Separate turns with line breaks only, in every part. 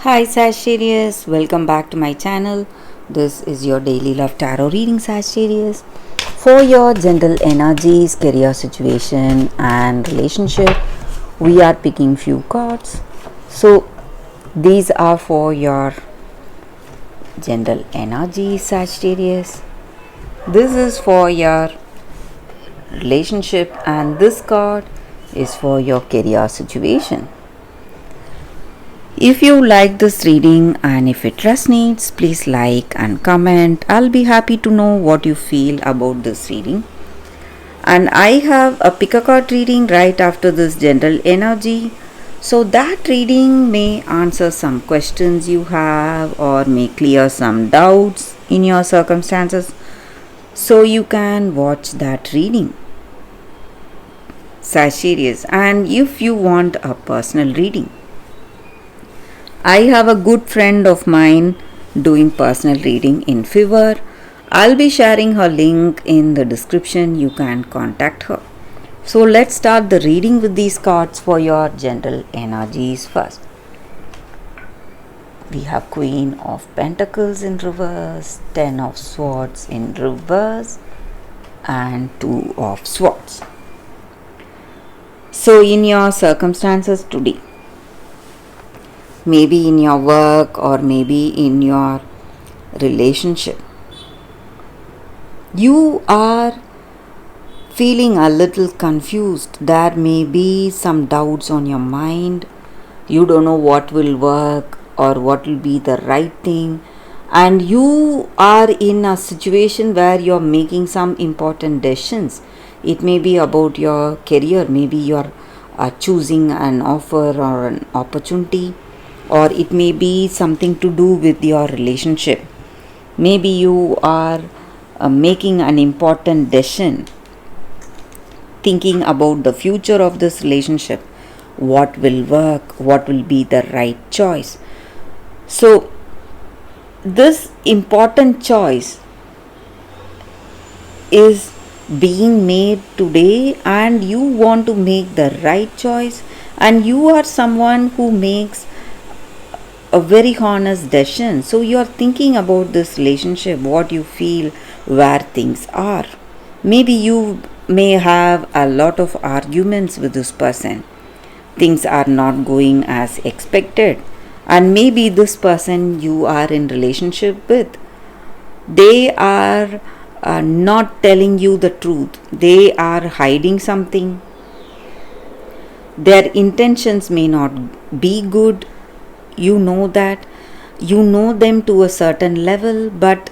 Hi Sagittarius, welcome back to my channel. This is your daily love tarot reading, Sagittarius. For your general energies, career situation and relationship, we are picking few cards. So these are for your general energies, Sagittarius. This is for your relationship and this card is for your career situation. If you like this reading and if it resonates, please like and comment. I'll be happy to know what you feel about this reading. And I have a pick a card reading right after this general energy. So that reading may answer some questions you have or may clear some doubts in your circumstances. So you can watch that reading. Sagittarius, and if you want a personal reading, I have a good friend of mine doing personal reading in Fever. I'll be sharing her link in the description. You can contact her. So let's start the reading with these cards for your general energies first. We have Queen of Pentacles in reverse, 10 of Swords in reverse and 2 of Swords. So in your circumstances today, maybe in your work or maybe in your relationship, you are feeling a little confused. There may be some doubts on your mind. You don't know what will work or what will be the right thing, and you are in a situation where you're making some important decisions. It may be about your career, maybe you're choosing an offer or an opportunity, or it may be something to do with your relationship. Maybe you are making an important decision, thinking about the future of this relationship, what will work, what will be the right choice. So this important choice is being made today and you want to make the right choice, and you are someone who makes a very honest decision. So you are thinking about this relationship, what you feel, where things are. Maybe you may have a lot of arguments with this person. Things are not going as expected, and maybe this person you are in relationship with, they are not telling you the truth. They are hiding something. Their intentions may not be good. You know that. You know them to a certain level, but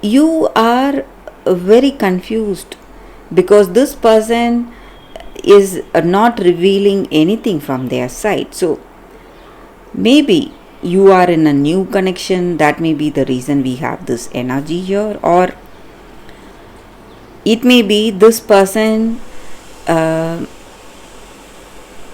you are very confused because this person is not revealing anything from their side. So maybe you are in a new connection. That may be the reason we have this energy here, or it may be this person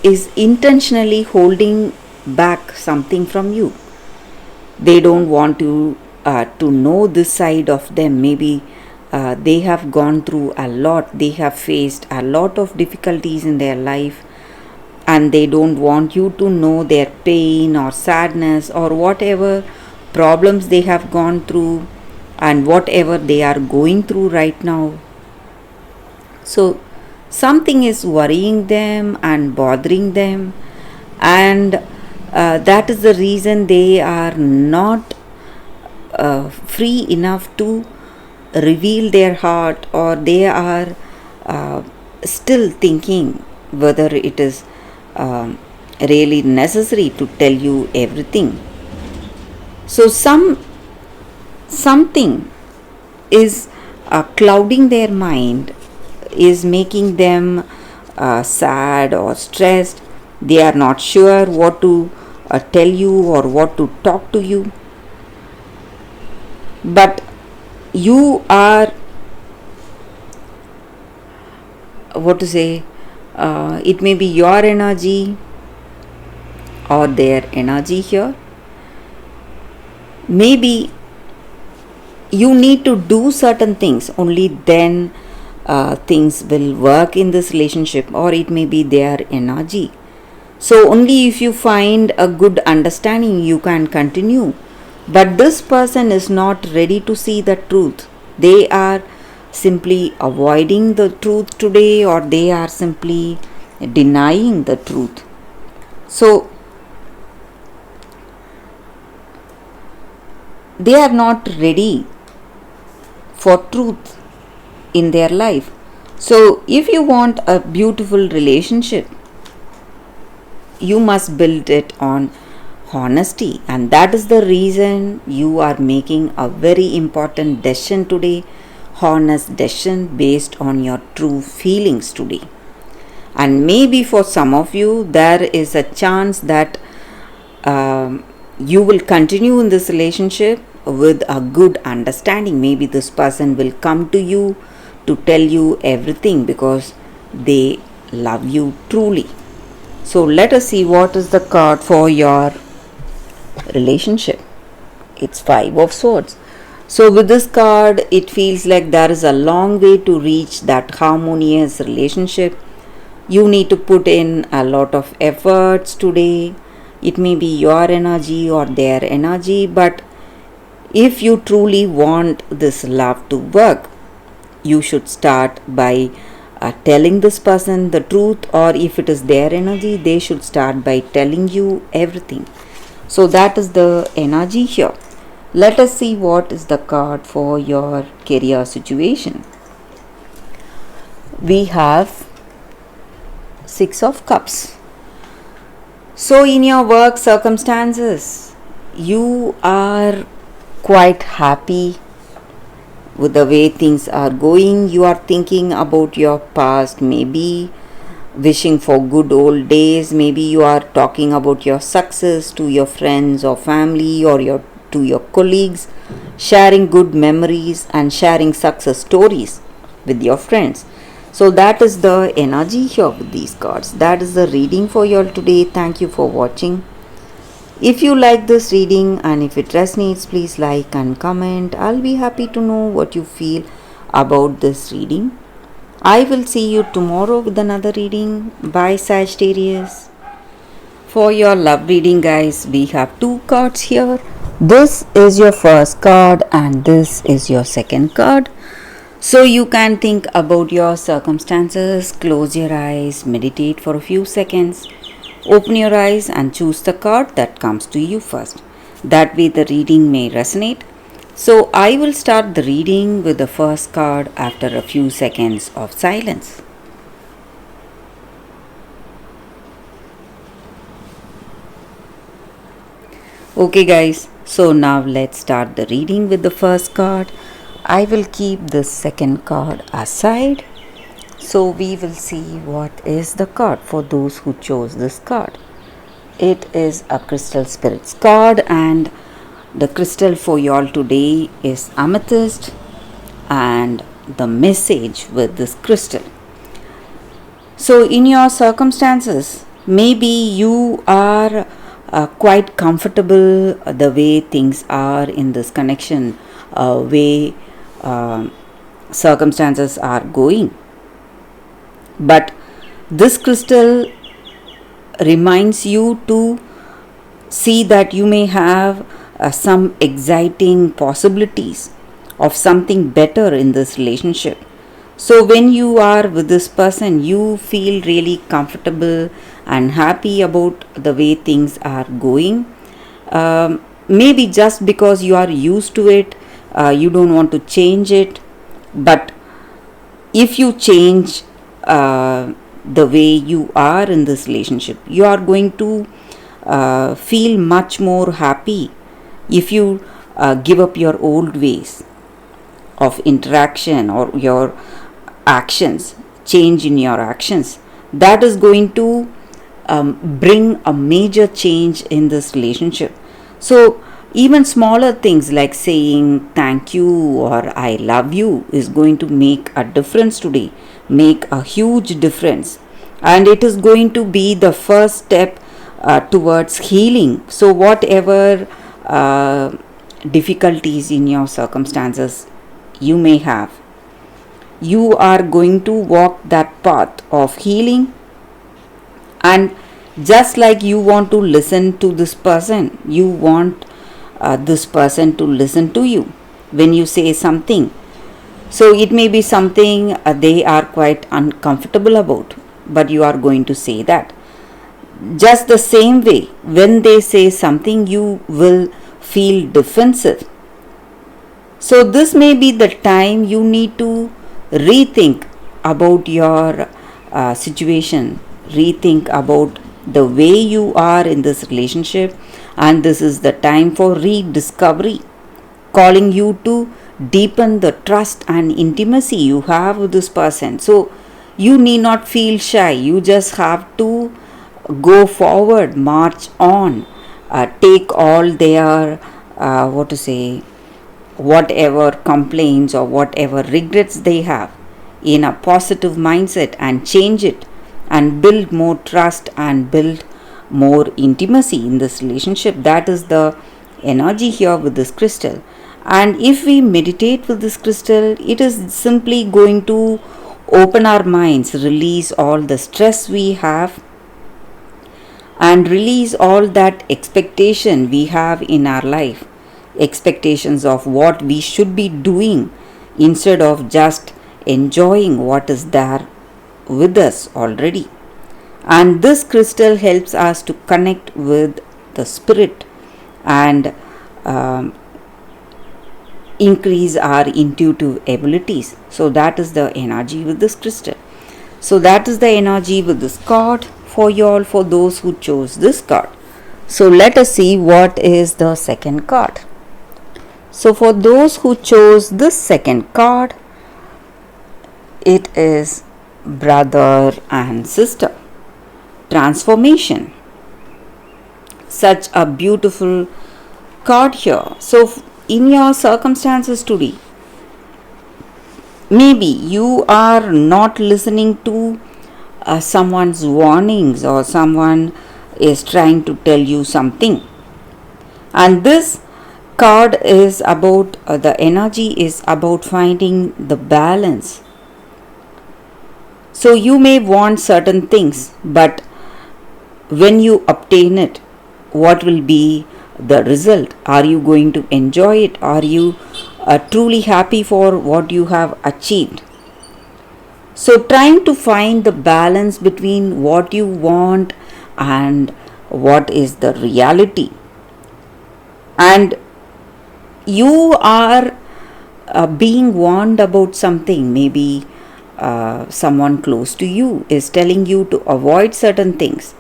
is intentionally holding back something from you. They don't want you to know this side of them. Maybe they have gone through a lot. They have faced a lot of difficulties in their life, and they don't want you to know their pain or sadness or whatever problems they have gone through and whatever they are going through right now. So something is worrying them and bothering them, and that is the reason they are not free enough to reveal their heart, or they are still thinking whether it is really necessary to tell you everything. So something is clouding their mind, is making them sad or stressed. They are not sure what to tell you or what to talk to you. But you are, what to say, it may be your energy or their energy here. Maybe you need to do certain things, only then things will work in this relationship, or it may be their energy. So, only if you find a good understanding, you can continue. But this person is not ready to see the truth. They are simply avoiding the truth today, or they are simply denying the truth. So, they are not ready for truth in their life. So, if you want a beautiful relationship, you must build it on honesty, and that is the reason you are making a very important decision today, honest decision based on your true feelings today. And maybe for some of you, there is a chance that you will continue in this relationship with a good understanding. Maybe this person will come to you to tell you everything because they love you truly. So let us see what is the card for your relationship. It's Five of Swords. So with this card, it feels like there is a long way to reach that harmonious relationship. You need to put in a lot of efforts today. It may be your energy or their energy, but if you truly want this love to work, you should start by telling this person the truth, or if it is their energy, they should start by telling you everything. So that is the energy here. Let us see what is the card for your career situation. We have Six of Cups. So in your work circumstances, you are quite happy with the way things are going. You are thinking about your past, maybe wishing for good old days. Maybe you are talking about your success to your friends or family, or to your colleagues, sharing good memories and sharing success stories with your friends. So that is the energy here with these cards. That is the reading for you all today. Thank you for watching. If you like this reading and if it resonates, please like and comment. I'll be happy to know what you feel about this reading. I will see you tomorrow with another reading. Bye, Sagittarius. For your love reading, guys, we have two cards here. This is your first card and this is your second card. So you can think about your circumstances, close your eyes, meditate for a few seconds, open your eyes and choose the card that comes to you first. That way the reading may resonate. So I will start the reading with the first card after a few seconds of silence. Okay guys, so now let's start the reading with the first card. I will keep the second card aside. So we will see what is the card for those who chose this card. It is a Crystal Spirits card, and the crystal for y'all today is amethyst, and the message with this crystal. So in your circumstances, maybe you are quite comfortable the way things are in this connection, way circumstances are going. But this crystal reminds you to see that you may have some exciting possibilities of something better in this relationship. So when you are with this person, you feel really comfortable and happy about the way things are going. Maybe just because you are used to it, you don't want to change it. But if you change the way you are in this relationship, you are going to feel much more happy if you give up your old ways of interaction or your actions, change in your actions. That is going to bring a major change in this relationship. So even smaller things like saying thank you or I love you is going to make a difference today, make a huge difference, and it is going to be the first step towards healing. So whatever difficulties in your circumstances you may have, you are going to walk that path of healing, and Just like you want to listen to this person, you want this person to listen to you when you say something. So it may be something they are quite uncomfortable about, but you are going to say that. Just the same way, when they say something, you will feel defensive. So this may be the time you need to rethink about your situation, rethink about the way you are in this relationship, and this is the time for rediscovery, calling you to deepen the trust and intimacy you have with this person. So you need not feel shy, you just have to go forward, march on, take all their whatever complaints or whatever regrets they have in a positive mindset and change it and build more trust and build more intimacy in this relationship. That is the energy here with this crystal. And if we meditate with this crystal, it is simply going to open our minds, release all the stress we have, and release all that expectation we have in our life, expectations of what we should be doing instead of just enjoying what is there with us already. And this crystal helps us to connect with the spirit and increase our intuitive abilities. So that is the energy with this crystal. So that is the energy with this card for you all, for those who chose this card. So let us see what is the second card. So for those who chose this second card, it is brother and sister. Transformation. Such a beautiful card here. So in your circumstances today, maybe you are not listening to someone's warnings, or someone is trying to tell you something. And this card is about the energy is about finding the balance. So you may want certain things, but when you obtain it, what will be the result? Are you going to enjoy it? Are you truly happy for what you have achieved? So trying to find the balance between what you want and what is the reality. And you are being warned about something. Maybe someone close to you is telling you to avoid certain things,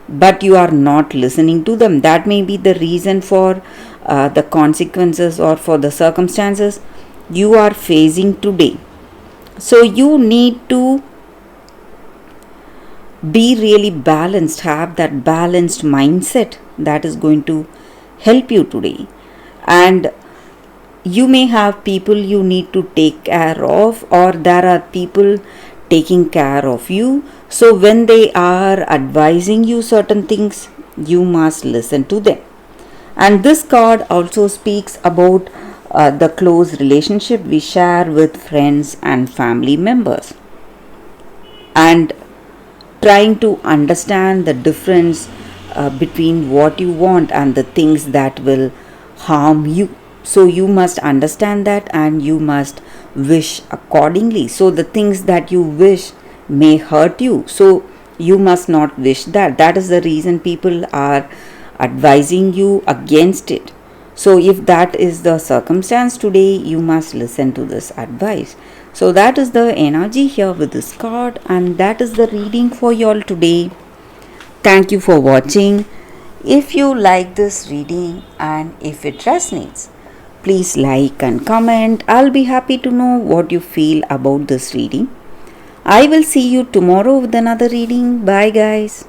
but you are not listening to them. That may be the reason for the consequences or for the circumstances you are facing today. So you need to be really balanced, have that balanced mindset that is going to help you today. And you may have people you need to take care of, or there are people taking care of you. So when they are advising you certain things, you must listen to them. And this card also speaks about the close relationship we share with friends and family members, and trying to understand the difference between what you want and the things that will harm you. So you must understand that, and you must wish accordingly. So the things that you wish may hurt you, so you must not wish that. That is the reason people are advising you against it. So if that is the circumstance today, you must listen to this advice. So that is the energy here with this card, and that is the reading for you all today. Thank you for watching. If you like this reading and if it resonates, please like and comment. I'll be happy to know what you feel about this reading. I will see you tomorrow with another reading. Bye guys.